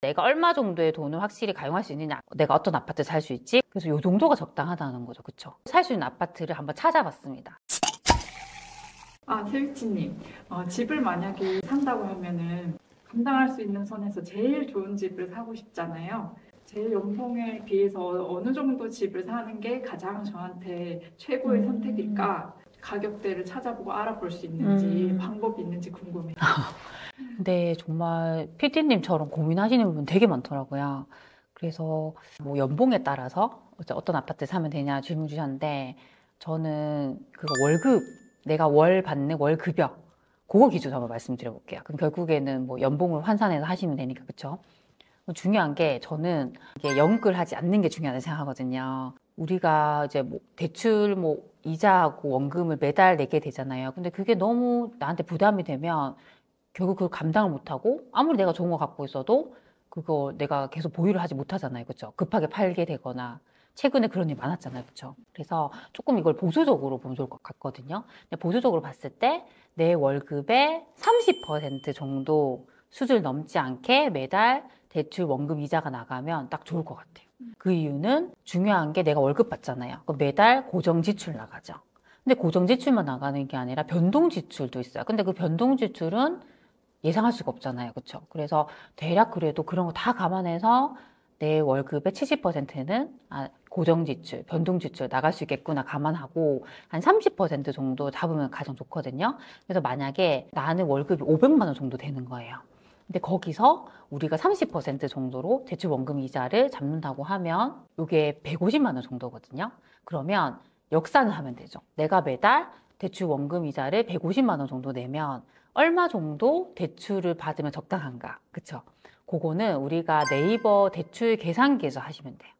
내가 얼마 정도의 돈을 확실히 가용할 수 있느냐, 내가 어떤 아파트 살 수 있지? 그래서 이 정도가 적당하다는 거죠. 그쵸? 살 수 있는 아파트를 한번 찾아봤습니다. 세위치님, 집을 만약에 산다고 하면은 감당할 수 있는 선에서 제일 좋은 집을 사고 싶잖아요. 제 연봉에 비해서 어느 정도 집을 사는 게 가장 저한테 최고의 선택일까? 가격대를 찾아보고 알아볼 수 있는지 방법이 있는지 궁금해요. 근데 정말 PD님처럼 고민하시는 부분 되게 많더라고요. 그래서 뭐 연봉에 따라서 어떤 아파트 사면 되냐 질문 주셨는데, 저는 그거 월급, 내가 월 받는 월급여, 그거 기준으로 한번 말씀드려볼게요. 그럼 결국에는 뭐 연봉을 환산해서 하시면 되니까, 그쵸? 중요한 게, 저는 이게 연끌하지 않는 게 중요하다고 생각하거든요. 우리가 이제 뭐 대출 뭐 이자하고 원금을 매달 내게 되잖아요. 근데 그게 너무 나한테 부담이 되면 결국 그걸 감당을 못하고, 아무리 내가 좋은 거 갖고 있어도 그거 내가 계속 보유를 하지 못하잖아요. 그쵸? 급하게 팔게 되거나. 최근에 그런 일이 많았잖아요. 그쵸? 그래서 조금 이걸 보수적으로 보면 좋을 것 같거든요. 근데 보수적으로 봤을 때 내 월급의 30% 정도 수준을 넘지 않게 매달 대출 원금 이자가 나가면 딱 좋을 것 같아요. 그 이유는, 중요한 게 내가 월급 받잖아요. 그럼 매달 고정 지출 나가죠. 근데 고정 지출만 나가는 게 아니라 변동 지출도 있어요. 근데 그 변동 지출은 예상할 수가 없잖아요. 그렇죠? 그래서 대략 그래도 그런 거 다 감안해서 내 월급의 70%는 고정 지출, 변동 지출 나갈 수 있겠구나 감안하고 한 30% 정도 잡으면 가장 좋거든요. 그래서 만약에 나는 월급이 500만 원 정도 되는 거예요. 근데 거기서 우리가 30% 정도로 대출 원금 이자를 잡는다고 하면 이게 150만 원 정도거든요. 그러면 역산을 하면 되죠. 내가 매달 대출 원금 이자를 150만 원 정도 내면 얼마 정도 대출을 받으면 적당한가? 그쵸? 그거는 우리가 네이버 대출 계산기에서 하시면 돼요.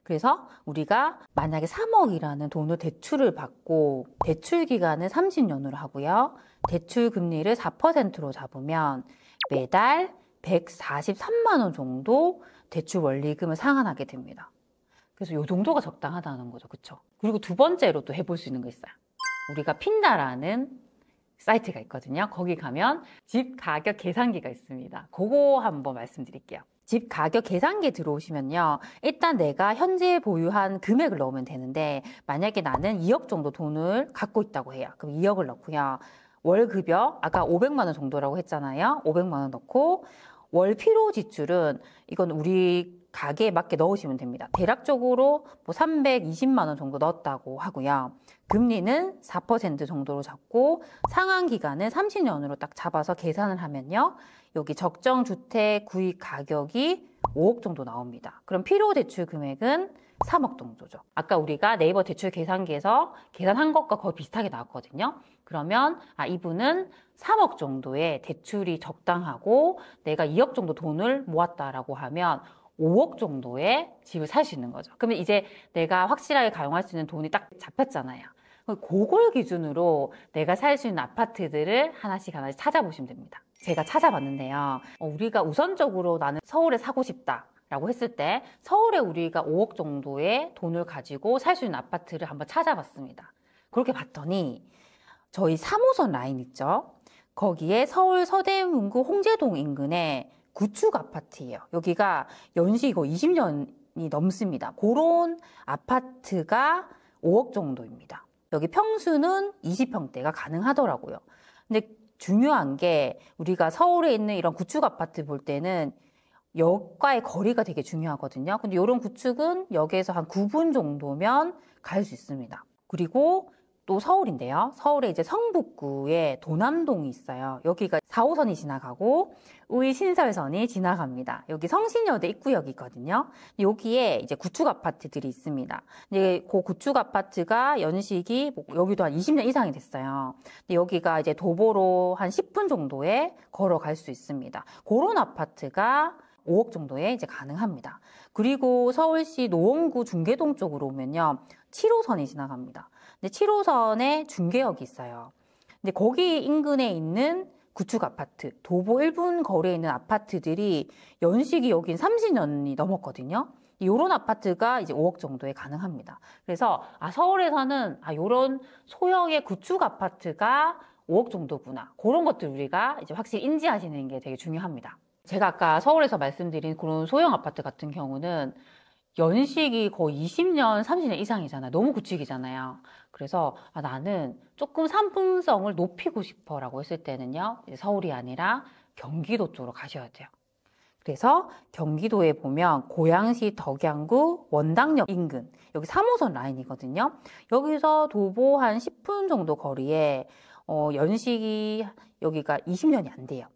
그래서 우리가 만약에 3억이라는 돈을 대출을 받고 대출 기간은 30년으로 하고요. 대출 금리를 4%로 잡으면 매달 143만 원 정도 대출 원리금을 상환하게 됩니다. 그래서 이 정도가 적당하다는 거죠. 그쵸? 그리고 두 번째로 또 해볼 수 있는 거 있어요. 우리가 핀다라는 사이트가 있거든요. 거기 가면 집 가격 계산기가 있습니다. 그거 한번 말씀드릴게요. 집 가격 계산기에 들어오시면요. 일단 내가 현재 보유한 금액을 넣으면 되는데, 만약에 나는 2억 정도 돈을 갖고 있다고 해요. 그럼 2억을 넣고요. 월급여, 아까 500만 원 정도라고 했잖아요. 500만 원 넣고, 월 필요 지출은 이건 우리 가게에 맞게 넣으시면 됩니다. 대략적으로 뭐 320만 원 정도 넣었다고 하고요. 금리는 4% 정도로 잡고 상환 기간은 30년으로 딱 잡아서 계산을 하면요. 여기 적정 주택 구입 가격이 5억 정도 나옵니다. 그럼 필요 대출 금액은 3억 정도죠. 아까 우리가 네이버 대출 계산기에서 계산한 것과 거의 비슷하게 나왔거든요. 그러면 이분은 3억 정도의 대출이 적당하고 내가 2억 정도 돈을 모았다라고 하면 5억 정도의 집을 살 수 있는 거죠. 그러면 이제 내가 확실하게 가용할 수 있는 돈이 딱 잡혔잖아요. 그걸 기준으로 내가 살 수 있는 아파트들을 하나씩 하나씩 찾아보시면 됩니다. 제가 찾아봤는데요. 우리가 우선적으로 나는 서울에 사고 싶다라고 했을 때 서울에 우리가 5억 정도의 돈을 가지고 살 수 있는 아파트를 한번 찾아봤습니다. 그렇게 봤더니 저희 3호선 라인 있죠? 거기에 서울 서대문구 홍제동 인근에 구축 아파트예요. 여기가 연식이 거의 20년이 넘습니다. 그런 아파트가 5억 정도입니다. 여기 평수는 20평대가 가능하더라고요. 근데 중요한 게, 우리가 서울에 있는 이런 구축 아파트 볼 때는 역과의 거리가 되게 중요하거든요. 근데 이런 구축은 역에서 한 9분 정도면 갈 수 있습니다. 그리고 또 서울인데요. 서울에 이제 성북구에 도남동이 있어요. 여기가 4호선이 지나가고 의신설선이 지나갑니다. 여기 성신여대 입구역이거든요. 여기에 이제 구축 아파트들이 있습니다. 근데 그 구축 아파트가 연식이 여기도 한 20년 이상이 됐어요. 근데 여기가 이제 도보로 한 10분 정도에 걸어갈 수 있습니다. 그런 아파트가 5억 정도에 이제 가능합니다. 그리고 서울시 노원구 중계동 쪽으로 오면요. 7호선이 지나갑니다. 근데 7호선에 중계역이 있어요. 근데 거기 인근에 있는 구축 아파트, 도보 1분 거리에 있는 아파트들이 연식이 여긴 30년이 넘었거든요. 이런 아파트가 이제 5억 정도에 가능합니다. 그래서 서울에서는 이런 소형의 구축 아파트가 5억 정도구나. 그런 것들 우리가 이제 확실히 인지하시는 게 되게 중요합니다. 제가 아까 서울에서 말씀드린 그런 소형 아파트 같은 경우는 연식이 거의 20년, 30년 이상이잖아요. 너무 구축이잖아요. 그래서 나는 조금 상품성을 높이고 싶어라고 했을 때는요. 이제 서울이 아니라 경기도 쪽으로 가셔야 돼요. 그래서 경기도에 보면 고양시 덕양구 원당역 인근 여기 3호선 라인이거든요. 여기서 도보 한 10분 정도 거리에 연식이 여기가 20년이 안 돼요.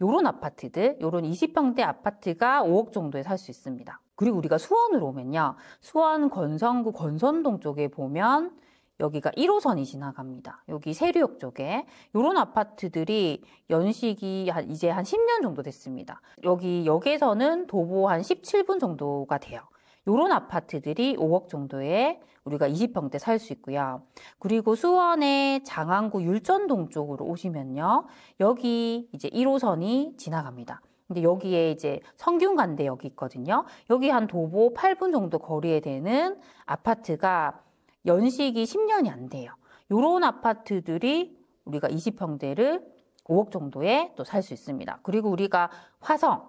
요런 아파트들, 요런 20평대 아파트가 5억 정도에 살 수 있습니다. 그리고 우리가 수원으로 오면요. 수원 건성구 건선동 쪽에 보면 여기가 1호선이 지나갑니다. 여기 세류역 쪽에 요런 아파트들이 연식이 이제 한 10년 정도 됐습니다. 여기 역에서는 도보 한 17분 정도가 돼요. 요런 아파트들이 5억 정도에 우리가 20평대 살 수 있고요. 그리고 수원의 장안구 율전동 쪽으로 오시면요. 여기 이제 1호선이 지나갑니다. 근데 여기에 이제 성균관대역이 있거든요. 여기 한 도보 8분 정도 거리에 되는 아파트가 연식이 10년이 안 돼요. 요런 아파트들이 우리가 20평대를 5억 정도에 또 살 수 있습니다. 그리고 우리가 화성,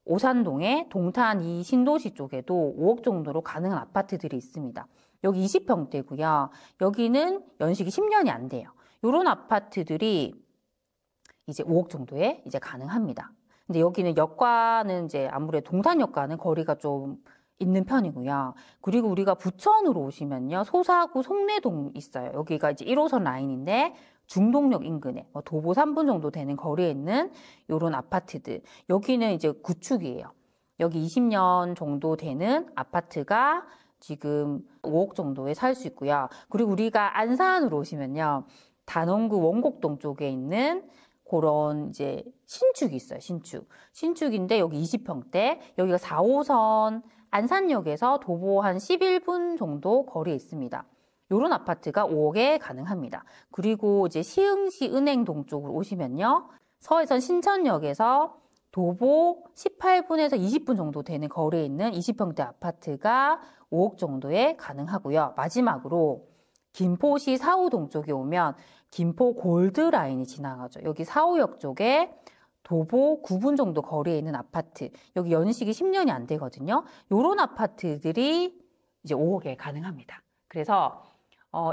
오산동의 동탄 이 신도시 쪽에도 5억 정도로 가능한 아파트들이 있습니다. 여기 20평대고요. 여기는 연식이 10년이 안 돼요. 요런 아파트들이 이제 5억 정도에 이제 가능합니다. 근데 여기는 역과는 이제 아무래도 동탄역과는 거리가 좀 있는 편이고요. 그리고 우리가 부천으로 오시면요. 소사구 송내동 있어요. 여기가 이제 1호선 라인인데 중동역 인근에 도보 3분 정도 되는 거리에 있는 이런 아파트들. 여기는 이제 구축이에요. 여기 20년 정도 되는 아파트가 지금 5억 정도에 살 수 있고요. 그리고 우리가 안산으로 오시면요. 단원구 원곡동 쪽에 있는 그런 이제 신축이 있어요. 신축인데 여기 20평대. 여기가 4호선 안산역에서 도보 한 11분 정도 거리에 있습니다. 이런 아파트가 5억에 가능합니다. 그리고 이제 시흥시 은행동 쪽으로 오시면요. 서해선 신천역에서 도보 18분에서 20분 정도 되는 거리에 있는 20평대 아파트가 5억 정도에 가능하고요. 마지막으로 김포시 사호동 쪽에 오면 김포 골드라인이 지나가죠. 여기 사호역 쪽에 도보 9분 정도 거리에 있는 아파트. 여기 연식이 10년이 안 되거든요. 요런 아파트들이 이제 5억에 가능합니다. 그래서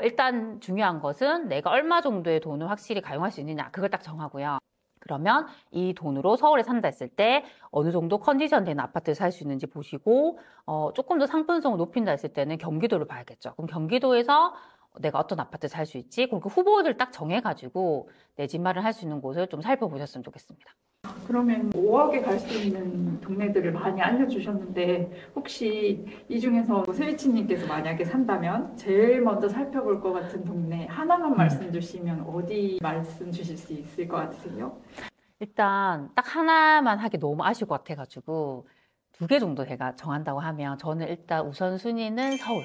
일단 중요한 것은 내가 얼마 정도의 돈을 확실히 가용할 수 있느냐. 그걸 딱 정하고요. 그러면 이 돈으로 서울에 산다 했을 때 어느 정도 컨디션 되는 아파트를 살 수 있는지 보시고 조금 더 상품성을 높인다 했을 때는 경기도를 봐야겠죠. 그럼 경기도에서 내가 어떤 아파트 살 수 있지? 그리고 후보를 딱 정해가지고 내 집 마련할 수 있는 곳을 좀 살펴보셨으면 좋겠습니다. 그러면 5억에 갈 수 있는 동네들을 많이 알려주셨는데 혹시 이 중에서 스위치님께서 만약에 산다면 제일 먼저 살펴볼 것 같은 동네 하나만 말씀 주시면 어디 말씀 주실 수 있을 것 같으세요? 일단 딱 하나만 하기 너무 아쉬울 것 같아가지고 2개 정도 제가 정한다고 하면 저는 일단 우선순위는 서울.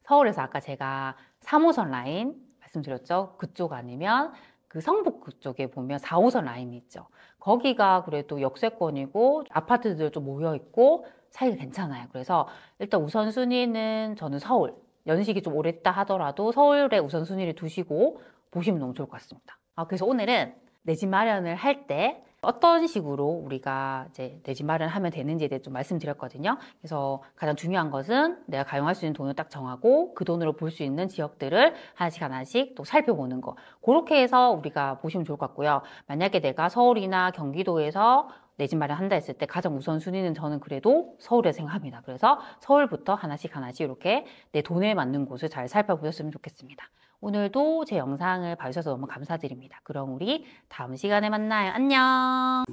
서울에서 아까 제가 3호선 라인 말씀드렸죠. 그쪽 아니면 그 성북구 쪽에 보면 4호선 라인이 있죠. 거기가 그래도 역세권이고 아파트들 좀 모여있고 살기 괜찮아요. 그래서 일단 우선순위는 저는 서울. 연식이 좀 오래됐다 하더라도 서울에 우선순위를 두시고 보시면 너무 좋을 것 같습니다. 그래서 오늘은 내 집 마련을 할 때 어떤 식으로 우리가 이제 내 집 마련을 하면 되는지에 대해 좀 말씀드렸거든요. 그래서 가장 중요한 것은 내가 가용할 수 있는 돈을 딱 정하고 그 돈으로 볼 수 있는 지역들을 하나씩 또 살펴보는 거. 그렇게 해서 우리가 보시면 좋을 것 같고요. 만약에 내가 서울이나 경기도에서 내 집 마련한다 했을 때 가장 우선순위는 저는 그래도 서울에 생각합니다. 그래서 서울부터 하나씩 이렇게 내 돈에 맞는 곳을 잘 살펴보셨으면 좋겠습니다. 오늘도 제 영상을 봐주셔서 너무 감사드립니다. 그럼 우리 다음 시간에 만나요. 안녕!